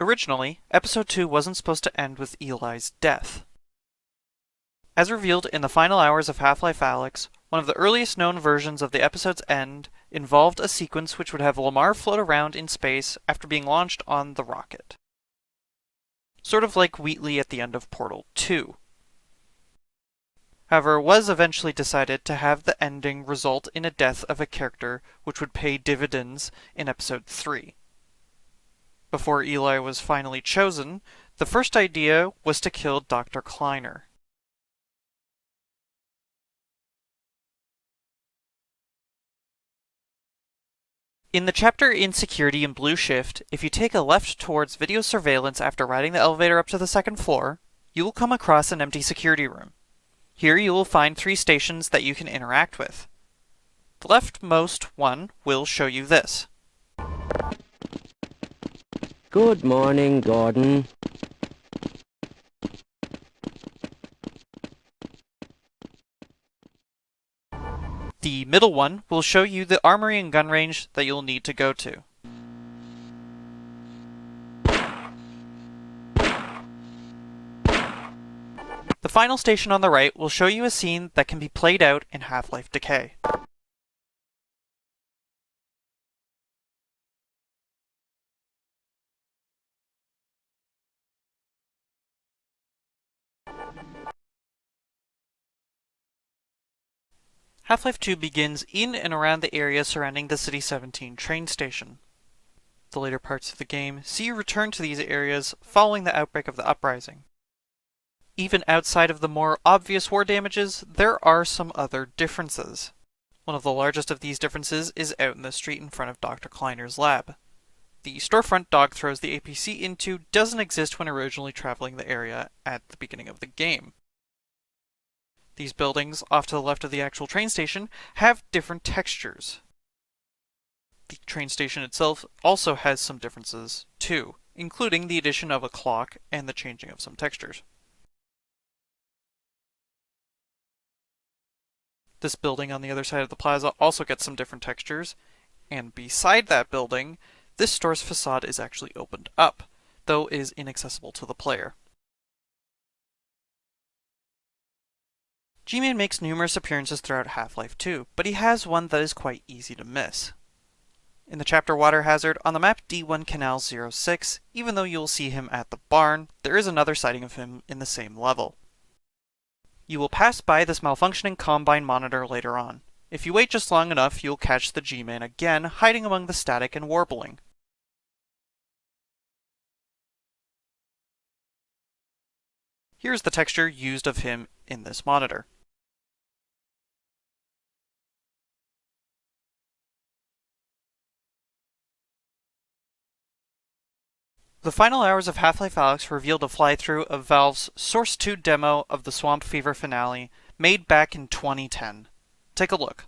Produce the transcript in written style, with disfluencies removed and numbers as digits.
Originally, Episode 2 wasn't supposed to end with Eli's death. As revealed in the final hours of Half-Life Alyx, one of the earliest known versions of the episode's end involved a sequence which would have Lamar float around in space after being launched on the rocket. Sort of like Wheatley at the end of Portal 2. However, it was eventually decided to have the ending result in a death of a character which would pay dividends in Episode 3. Before Eli was finally chosen, the first idea was to kill Dr. Kleiner. In the chapter Insecurity in Blue Shift, if you take a left towards video surveillance after riding the elevator up to the second floor, you will come across an empty security room. Here you will find 3 stations that you can interact with. The leftmost one will show you this. Good morning, Gordon. The middle one will show you the armory and gun range that you'll need to go to. The final station on the right will show you a scene that can be played out in Half-Life Decay. Half-Life 2 begins in and around the area surrounding the City 17 train station. The later parts of the game see you return to these areas following the outbreak of the uprising. Even outside of the more obvious war damages, there are some other differences. One of the largest of these differences is out in the street in front of Dr. Kleiner's lab. The storefront Dog throws the APC into doesn't exist when originally traveling the area at the beginning of the game. These buildings, off to the left of the actual train station, have different textures. The train station itself also has some differences, too, including the addition of a clock and the changing of some textures. This building on the other side of the plaza also gets some different textures, and beside that building, this store's facade is actually opened up, though is inaccessible to the player. G-Man makes numerous appearances throughout Half-Life 2, but he has one that is quite easy to miss. In the chapter Water Hazard, on the map D1 Canal 06, even though you will see him at the barn, there is another sighting of him in the same level. You will pass by this malfunctioning Combine monitor later on. If you wait just long enough, you'll catch the G-Man again, hiding among the static and warbling. Here's the texture used of him in this monitor. The final hours of Half-Life Alyx revealed a fly-through of Valve's Source 2 demo of the Swamp Fever finale, made back in 2010. Take a look.